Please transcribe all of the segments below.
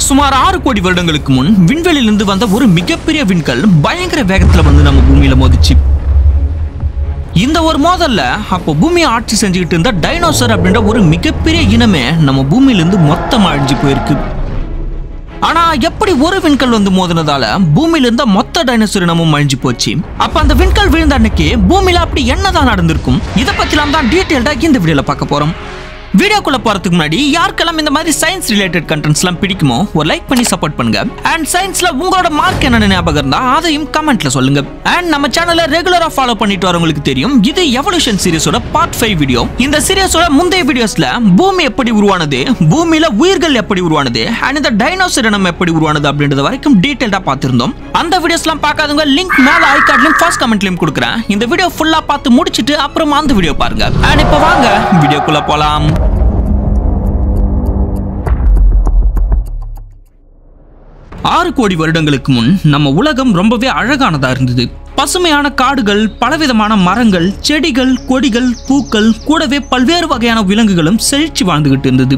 சுமார் 6 கோடி வருடங்களுக்கு முன் விண்வெளியிலிருந்து வந்த ஒரு மிகப்பெரிய விண்கல் பயங்கர வேகத்துல வந்து நம்ம பூமியில மோதிச்சு. இந்த ஒரு மோதல்ல அப்போ பூமியை ஆட்சி செஞ்சுக்கிட்டு இருந்த டைனோசர் அப்படின்ற ஒரு மிகப்பெரிய இனமே நம்ம பூமியிலிருந்து மொத்தமா அழிஞ்சு போயிருக்கு. ஆனா எப்படி ஒரு விண்கல் வந்து மோதினதால பூமியில இருந்த மொத்த டைனோசர் இனமும் அழிஞ்சு போச்சு? அப்ப அந்த விண்கல் விழுந்த அன்னைக்கு பூமியில அப்படி என்னதான் நடந்திருக்கும்? இதை பத்திலாம் தான் டீடைல்டா இந்த வீடியோல பார்க்க போறோம். வீடியோக்குள்ள போறதுக்கு முன்னாடி யாருக்கெல்லாம் இந்த மாதிரி சயின்ஸ் ரிலேட்டட் கண்டென்ட்ஸ்லாம் பிடிக்குமோ ஒரு லைக் பண்ணி சப்போர்ட் பண்ணுங்க. அண்ட் சயின்ஸ்ல உங்களோட மார்க் என்ன ஞாபகம் இருந்தா அதையும் கமெண்ட்ல சொல்லுங்க. அண்ட் நம்ம சேனலை ரெகுலரா ஃபாலோ பண்ணிட்டு வரவங்களுக்கு தெரியும், இது எவல்யூஷன் சீரிஸோட பார்ட் 5 வீடியோ. இந்த சீரிஸோட முந்தைய வீடியோஸ்ல பூமி எப்படி உருவானது, பூமியில உயிர்கள் எப்படி உருவானது, அண்ட் இந்த டைனோசர் இனம் எப்படி உருவானது அப்படின்றது வரைக்கும் டீடைல்டா பார்த்திருந்தோம். அந்த வீடியோஸ்லாம் பார்க்காதவங்க லிங்க் மேல ஐ கார்ட்லயும் ஃபர்ஸ்ட் கமெண்ட்லயும் கொடுக்குறேன். இந்த வீடியோ ஃபுல்லா பார்த்து முடிச்சிட்டு அப்புறமா அந்த வீடியோ பாருங்க. அண்ட் இப்போ வாங்க வீடியோக்குள்ள போலாம். 6 கோடி வருடங்களுக்கு முன் நம்ம உலகம் ரொம்பவே அழகானதா இருந்தது. பசுமையான காடுகள், பலவிதமான மரங்கள், செடிகள், கொடிகள், பூக்கள், கூடவே பல்வேறு வகையான விலங்குகளும் செழிச்சு வாழ்ந்துகிட்டு இருந்தது.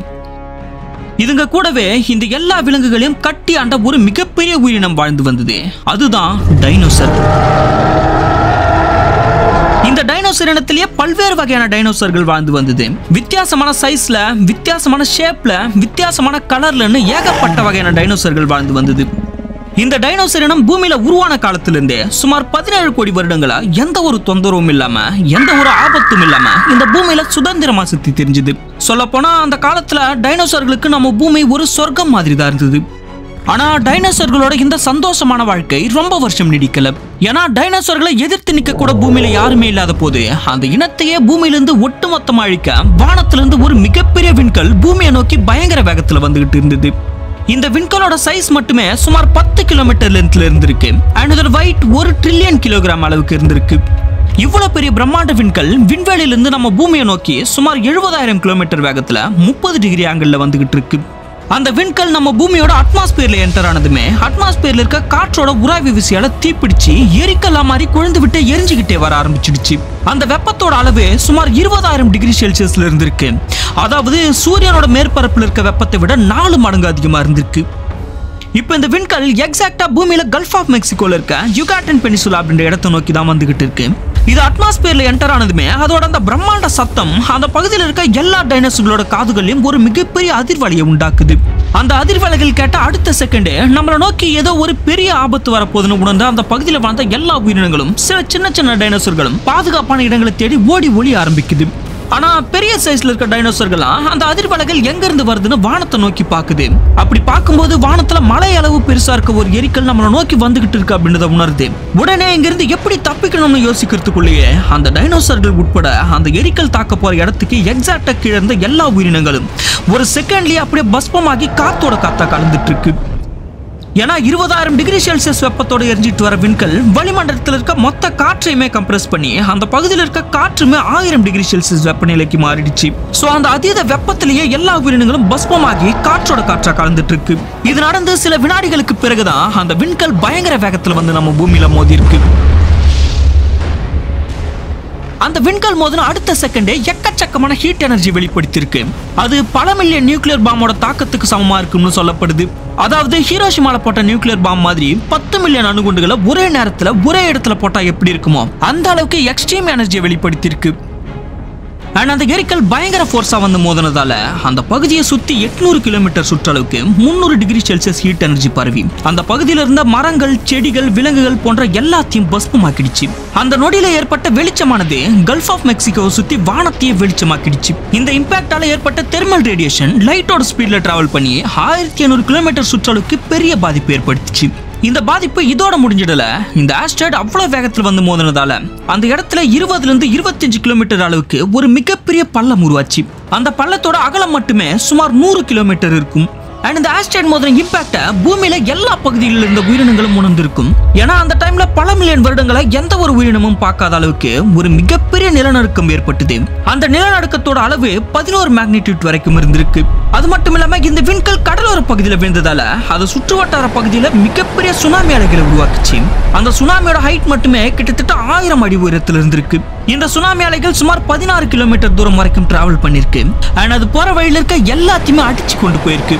இதுங்க கூடவே இந்த எல்லா விலங்குகளையும் கட்டி ஆண்ட ஒரு மிகப்பெரிய உயிரினம் வாழ்ந்து வந்தது. அதுதான் டைனோசர். இந்த டைனோசர் இனத்திலேயே பல்வேறு வகையான டைனோசர்கள் வாழ்ந்து வந்தது. வித்தியாசமான சைஸ்ல, வித்தியாசமான ஷேப்ல, வித்தியாசமான கலர்லன்னு ஏகப்பட்ட வகையான டைனோசர்கள் வாழ்ந்து வந்தது. இந்த டைனோசர் இனம் பூமியில உருவான காலத்திலிருந்தே சுமார் 17 கோடி வருடங்களா எந்த ஒரு தொந்தரவும் இல்லாம, எந்த ஒரு ஆபத்தும் இல்லாம இந்த பூமியில சுதந்திரமா சுத்தி தெரிஞ்சது. சொல்ல போனா அந்த காலத்துல டைனோசர்களுக்கு நம்ம பூமி ஒரு சொர்க்கம் மாதிரி தான் இருந்தது. ஆனா டைனோசர்களோட இந்த சந்தோஷமான வாழ்க்கை ரொம்ப வருஷம் நீடிக்கல. ஏன்னா டைனோசர்களை எதிர்த்து நிக்க கூட பூமியில யாருமே இல்லாத போது அந்த இனத்தையே பூமியிலிருந்து ஒட்டுமொத்தமா அழிக்க வானத்திலிருந்து ஒரு மிகப்பெரிய விண்கல் பூமியை நோக்கி பயங்கர வேகத்துல வந்துகிட்டு இருந்தது. இந்த விண்கலோட சைஸ் மட்டுமே சுமார் 10 கிலோமீட்டர் லென்த்ல இருந்திருக்கு. அண்ட் இதோட வெயிட் 1 ட்ரில்லியன் கிலோகிராம் அளவுக்கு இருந்திருக்கு. இவ்வளவு பெரிய பிரம்மாண்ட விண்கல் விண்வெளியிலிருந்து நம்ம பூமியை நோக்கி சுமார் 70,000 கிலோமீட்டர் வேகத்துல 30 டிகிரி ஆங்கிள் வந்துகிட்டு இருக்கு. அந்த விண்கல் நம்ம பூமியோட அட்மாஸ்பியர்ல என்டர் ஆனதுமே அட்மாஸ்பியர்ல இருக்க காற்றோட உராய்வு விசையால தீப்பிடிச்சு எரிக்கல்லா மாதிரி கொழுந்து விட்டு எரிஞ்சுக்கிட்டே வர ஆரம்பிச்சிடுச்சு. அந்த வெப்பத்தோட அளவு சுமார் 20,000 டிகிரி செல்சியஸ்ல இருந்திருக்கு. அதாவது சூரியனோட மேற்பரப்புல இருக்க வெப்பத்தை விட 4 மடங்கு அதிகமா இருந்திருக்கு. இப்போ இந்த விண்கல் எக்ஸாக்டா பூமியில கல்ஃப் ஆஃப் மெக்சிகோல இருக்க யுகாட்டன் பெனிசுலா அப்படின்ற இடத்தை நோக்கி தான் வந்துகிட்டு இருக்கு. இது அட்மாஸ்பியர்ல என்டர் ஆனதுமே அதோட அந்த பிரம்மாண்ட சத்தம் அந்த பகுதியில் இருக்க எல்லா டைனோசர்களோட காதுகளையும் ஒரு மிகப்பெரிய அதிர்வலையை உண்டாக்குது. அந்த அதிர்வலைகள் கேட்ட அடுத்த செகண்டே நம்மளை நோக்கி ஏதோ ஒரு பெரிய ஆபத்து வரப்போகுதுன்னு உணர்ந்து அந்த பகுதியில் வாழ்ந்த எல்லா உயிரினங்களும், சில சின்ன சின்ன டைனோசர்களும் பாதுகாப்பான இடங்களை தேடி ஓடி ஒளி ஆரம்பிக்குது. ஆனா பெரிய சைஸ்ல இருக்க டைனோசர்கள்லாம் அந்த அதிர்வலைகள் எங்க இருந்து வருதுன்னு வானத்தை நோக்கி பாக்குது. அப்படி பார்க்கும்போது வானத்துல மலை அளவு பெருசா இருக்க ஒரு எரிக்கல் நம்மளை நோக்கி வந்துகிட்டு இருக்கு அப்படின்றத உணருது. உடனே இங்க இருந்து எப்படி தப்பிக்கணும்னு யோசிக்கிறதுக்குள்ளேயே அந்த டைனோசர்கள் உட்பட அந்த எரிக்கல் தாக்க போற இடத்துக்கு எக்ஸாக்டா கீழே இருந்த எல்லா உயிரினங்களும் ஒரு செகண்ட்லயே அப்படியே பஸ்பமாகி காத்தோட காத்தா கலந்துட்டு இருக்கு. ஏன்னா 20,000 டிகிரி செல்சியஸ் வெப்பத்தோட எரிஞ்சிட்டு வர விண்கல் வளிமண்டலத்தில் இருக்க மொத்த காற்றையுமே கம்ப்ரஸ் பண்ணி அந்த பகுதியில் இருக்க காற்றுமே 1000 டிகிரி செல்சியஸ் வெப்பநிலைக்கு மாறிடுச்சு. சோ அந்த அதீத வெப்பத்திலேயே எல்லா உயிரினங்களும் பஸ்பமாகி காற்றோட காற்றா கலந்துட்டு இருக்கு. இது நடந்து சில வினாடிகளுக்கு பிறகுதான் அந்த விண்கல் பயங்கர வேகத்துல வந்து நம்ம பூமியில மோதி இருக்கு. அந்த விண்கல் மோதின அடுத்த செகண்டே எக்கச்சக்கமான ஹீட் எனர்ஜி வெளிப்படுத்தியிருக்கு. அது பல மில்லியன் நியூக்ளியர் பாம்போட தாக்கத்துக்கு சமமா இருக்கும்னு சொல்லப்படுது. அதாவது ஹீரோஷிமால போட்ட நியூக்ளியர் பாம் மாதிரி 10 மில்லியன் அணுகுண்டுகளை ஒரே நேரத்துல ஒரே இடத்துல போட்டா எப்படி இருக்குமோ அந்த அளவுக்கு எக்ஸ்ட்ரீம் எனர்ஜியை வெளிப்படுத்தியிருக்கு. அண்ட் அந்த எரிக்கல் பயங்கர ஃபோர்ஸா வந்து மோதினதால அந்த பகுதியை சுத்தி 800 கிலோமீட்டர் சுற்றளவுக்கு 300 டிகிரி செல்சியஸ் ஹீட் எனர்ஜி பரவி அந்த பகுதியில இருந்த மரங்கள், செடிகள், விலங்குகள் போன்ற எல்லாத்தையும் பஸ்பமாக்கிடுச்சு. அந்த நொடியில ஏற்பட்ட வெளிச்சமானது கல்ஃப் ஆஃப் மெக்சிகோவை சுத்தி வானத்தையே வெளிச்சமாக்கிடுச்சு. இந்த இம்பாக்டால ஏற்பட்ட தெர்மல் ரேடியேஷன் லைட்டோட ஸ்பீட்ல டிராவல் பண்ணி 1500 கிலோமீட்டர் சுற்றளவுக்கு பெரிய பாதிப்பு ஏற்படுத்திச்சு. இந்த பாதிப்பு இதோட முடிஞ்சிடல. இந்த ஆஸ்ட்ராய்டு அவ்வளவு வேகத்துல வந்து மோதினதால அந்த இடத்துல 20 இருந்து 25 கிலோமீட்டர் அளவுக்கு ஒரு மிகப்பெரிய பள்ளம் உருவாச்சு. அந்த பள்ளத்தோட அகலம் மட்டுமே சுமார் 100 கிலோமீட்டர் இருக்கும். அண்ட் இந்த ஆஸ்ட்ராய்டு மோதின இம்பாக்ட பூமியில எல்லா பகுதிகளில் இருந்த உயிரினங்களும் உணர்ந்திருக்கும். ஏன்னா அந்த டைம்ல பல மில்லியன் வருடங்களை எந்த ஒரு உயிரினமும் பார்க்காத அளவுக்கு ஒரு மிகப்பெரிய நிலநடுக்கம் ஏற்பட்டது. அந்த நிலநடுக்கத்தோட அளவு 11 மேக்னிடியூட் வரைக்கும் இருந்திருக்கு. அது மட்டும் இல்லாம இந்த விண்கல் கடலோர பகுதியில விழுந்ததால அது சுற்றுவட்டார பகுதியில மிகப்பெரிய சுனாமி அலைகளை உருவாக்குச்சு. அந்த சுனாமியோட ஹைட் மட்டுமே கிட்டத்தட்ட 1000 அடி உயரத்தில் இருந்திருக்கு. இந்த சுனாமி அலைகள் சுமார் 16 கிலோமீட்டர் தூரம் வரைக்கும் டிராவல் பண்ணிருக்கு. அண்ட் அது போற வழியில இருக்க எல்லாத்தையுமே அடிச்சு கொண்டு போயிருக்கு.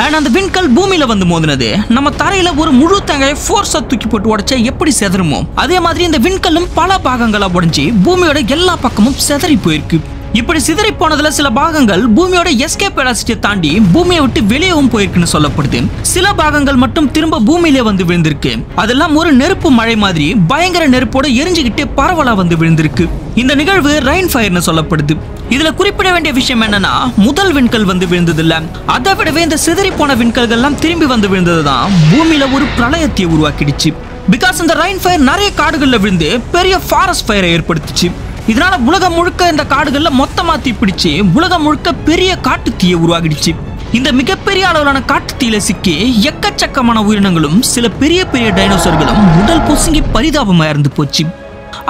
அண்ட் அந்த விண்கல் பூமியில வந்து மோதினது நம்ம தரையில ஒரு முழு தேங்காயை ஃபோர்ஸா தூக்கி போட்டு உடைச்சா எப்படி செதறுமோ அதே மாதிரி இந்த விண்கல்லும் பல பாகங்களா உடைஞ்சு பூமியோட எல்லா பக்கமும் செதறி போயிருக்கு. இப்படி சிதறி போனதுல சில பாகங்கள் பூமியோட எஸ்கேப் வெலாசிட்டியை தாண்டி பூமியை விட்டு வெளியவும் போயிருக்குன்னு சொல்லப்படுது. சில பாகங்கள் மட்டும் திரும்ப பூமியிலே வந்து விழுந்திருக்கு. அதெல்லாம் ஒரு நெருப்பு மழை மாதிரி பயங்கர நெருப்போட எரிஞ்சுக்கிட்டே பரவலா வந்து விழுந்திருக்கு. இந்த நிகழ்வு ரெயின் ஃபயர்னு சொல்லப்படுது. இதுல குறிப்பிட வேண்டிய விஷயம் என்னன்னா முதல் விண்கல் வந்து விழுந்தது இல்ல, அதை விடவே இந்த சிதறி போன விண்கல்கள்லாம் திரும்பி வந்து விழுந்ததுதான் பூமியில ஒரு பிரளயத்தை உருவாக்கிடுச்சு. பிகாஸ் இந்த ரெயின் ஃபயர் நிறைய காடுகள்ல விழுந்து பெரிய ஃபாரஸ்ட் ஃபயரை ஏற்படுத்துச்சு. இதனால உலகம் முழுக்க இந்த காடுகள்ல மொத்தமா தீப்பிடிச்சு உலகம் முழுக்க பெரிய காட்டு தீயை உருவாகிடுச்சு. இந்த மிகப்பெரிய அளவிலான காட்டு தீயில சிக்கி எக்கச்சக்கமான உயிரினங்களும் சில பெரிய பெரிய டைனோசர்களும் உடல் பொசுங்கி பரிதாபமா இறந்து போச்சு.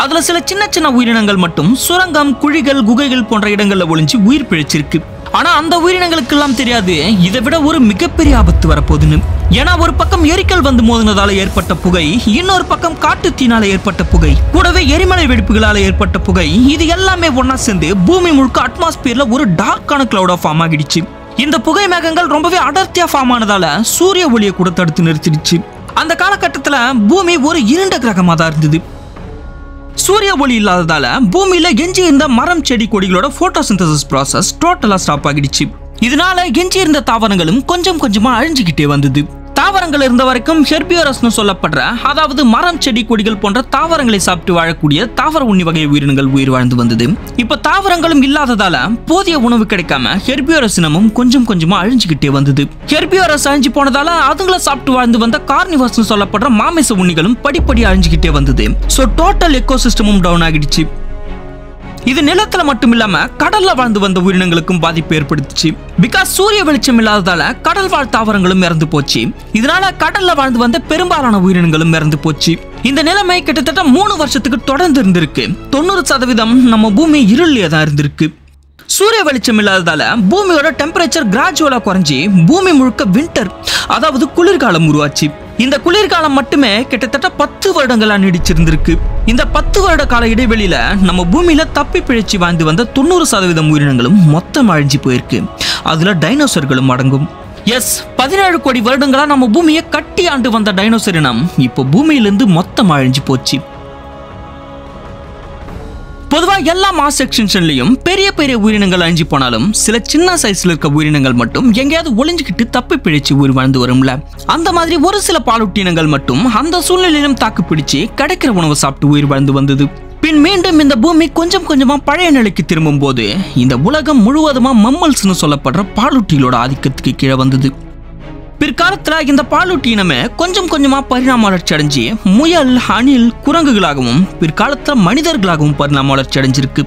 அதுல சில சின்ன சின்ன உயிரினங்கள் மட்டும் சுரங்கம், குழிகள், குகைகள் போன்ற இடங்கள்ல ஒளிஞ்சு உயிர் பிழைச்சிருக்கு. ஆனா அந்த உயிரினங்களுக்கு எல்லாம் தெரியாது இதை விட ஒரு மிகப்பெரிய ஆபத்து வரப்போகுதுன்னு. ஏன்னா ஒரு பக்கம் எரிக்கல் வந்து மோதினதால ஏற்பட்ட புகை, இன்னொரு பக்கம் காட்டு தீனால ஏற்பட்ட புகை, கூடவே எரிமலை வெடிப்புகளால ஏற்பட்ட புகை, இது எல்லாமே ஒன்னா சேர்ந்து பூமி முழுக்க அட்மாஸ்பியர்ல ஒரு டார்க்கான கிளவுடா ஃபார்ம் ஆகிடுச்சு. இந்த புகை மேகங்கள் ரொம்பவே அடர்த்தியா ஃபார்ம் ஆனதால சூரிய ஒளியை கூட தடுத்து நிறுத்திடுச்சு. அந்த காலகட்டத்துல பூமி ஒரு இருண்ட கிரகமா தான் இருந்தது. சூரிய ஒளி இல்லாததால பூமியில எஞ்சி இருந்த மரம், செடி, கொடிகளோட போட்டோசிந்தசிஸ் ப்ராசஸ் டோட்டலா ஸ்டாப் ஆகிடுச்சு. இதனால எஞ்சி இருந்த தாவரங்களும் கொஞ்சம் கொஞ்சமா அழிஞ்சுக்கிட்டே வந்தது. தாவரங்கள் இருந்த வரைக்கும் ஹெர்பியோரஸ்னு சொல்லப்படுற, அதாவது மரம், செடி, கொடிகள் போன்ற தாவரங்களை சாப்பிட்டு வாழக்கூடிய தாவர உண்ணி வகை உயிரினங்கள் உயிர் வாழ்ந்து வந்தது. இப்ப தாவரங்களும் இல்லாததால போதிய உணவு கிடைக்காம ஹெர்பியோரஸ் இனமும் கொஞ்சம் கொஞ்சமா அழிஞ்சுக்கிட்டே வந்தது. ஹெர்பியோரஸ் அழிஞ்சு போனதால அதுங்களை சாப்பிட்டு வாழ்ந்து வந்த கார்னிவர்ஸ்னு சொல்லப்படுற மாமிச உண்ணிகளும் படிப்படி அழிஞ்சுக்கிட்டே வந்தது. சோ டோட்டல் எக்கோசிஸ்டமும் டவுன் ஆகிடுச்சு. இது நிலத்துல மட்டும் இல்லாம கடல்ல வாழ்ந்து வந்த உயிரினங்களுக்கும் பாதிப்பு ஏற்படுத்துச்சு. பிகாஸ் சூரிய வெளிச்சம் இல்லாததால கடல் வாழ் தாவரங்களும் இறந்து போச்சு. இதனால கடல்ல வாழ்ந்து வந்த பெரும்பாலான உயிரினங்களும் இறந்து போச்சு. இந்த நிலைமை கிட்டத்தட்ட 3 வருஷத்துக்கு தொடர்ந்து இருந்திருக்கு. 90% நம்ம பூமி இருளிலே தான் இருந்திருக்கு. சூரிய வெளிச்சம் இல்லாததால பூமியோட டெம்பரேச்சர் கிராஜுவலா குறைஞ்சி பூமி முழுக்க வின்டர், அதாவது குளிர்காலம் உருவாச்சு. இந்த குளிர்காலம் மட்டுமே கிட்டத்தட்ட 10 வருடங்களா நீடிச்சிருந்திருக்கு. இந்த 10 வருட கால இடைவெளியில நம்ம பூமியில தப்பி பிழைச்சி வாழ்ந்து வந்த 90% உயிரினங்களும் மொத்தம் அழிஞ்சு போயிருக்கு. அதுல டைனோசர்களும் அடங்கும். எஸ், 17 கோடி வருடங்களா நம்ம பூமியை கட்டி ஆண்டு வந்த டைனோசர் இனம் இப்போ பூமியிலிருந்து மொத்தம் அழிஞ்சு போச்சு. பொதுவா எல்லா மாஸ் எக்ஸ்டென்ஷன்லயும் பெரிய பெரிய உயிரினங்கள் அழிஞ்சு போனாலும் சில சின்ன சைஸ்ல இருக்க உயிரினங்கள் மட்டும் எங்கேயாவது ஒளிஞ்சுக்கிட்டு தப்பி பிழைச்சு உயிர் வாழ்ந்து வரும்ல, அந்த மாதிரி ஒரு சில பாலூட்டினங்கள் மட்டும் அந்த சூழ்நிலையிலும் தாக்கு பிடிச்சு கிடைக்கிற உணவை சாப்பிட்டு உயிர் வாழ்ந்து வந்தது. பின் மீண்டும் இந்த பூமி கொஞ்சம் கொஞ்சமா பழைய நிலைக்கு திரும்பும் போது இந்த உலகம் முழுவதுமா மம்மல்ஸ்னு சொல்லப்படுற பாலூட்டிகளோட ஆதிக்கத்துக்கு கீழே வந்தது. பிற்காலத்துல இந்த பாலூட்டி இனமே கொஞ்சம் கொஞ்சமா பரிணாம வளர்ச்சி அடைஞ்சு முயல், அணில், குரங்குகளாகவும் பிற்காலத்துல மனிதர்களாகவும் பரிணாம வளர்ச்சி அடைஞ்சிருக்கு.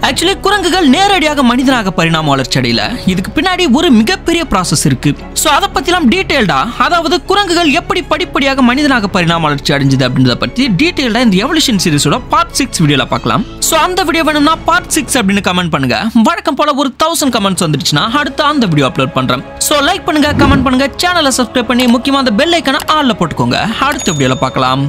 ஆக்சுவலி குரங்குகள் நேரடியாக மனிதனாக பரிணாம வளர்ச்சி அடையல. இதுக்கு பின்னாடி ஒரு மிகப்பெரிய ப்ராசஸ் இருக்கு. சோ அதை பத்திலாம் டீடைல்டா, அதாவது குரங்குகள் எப்படி படிப்படியாக மனிதனாக பரிணாம வளர்ச்சி அடைஞ்சது அப்படின்றத பத்தி டீடைல்டா இந்த எவல்யூஷன் சீரிஸோட பார்ட் 6 வீடியோல பார்க்கலாம். சோ அந்த வீடியோ வேணும்னா பார்ட் 6 அப்படின்னு கமெண்ட் பண்ணுங்க. வழக்கம் போல ஒரு 1000 கமெண்ட்ஸ் வந்துருச்சுன்னா அடுத்து அந்த வீடியோ அப்லோட் பண்றேன். சோ லைக் பண்ணுங்க, கமெண்ட் பண்ணுங்க, சேனலை சப்ஸ்கிரைப் பண்ணி முக்கியமா அந்த பெல் ஐகானை ஆல்ல போட்டுக்கோங்க. அடுத்த வீடியோல பார்க்கலாம்.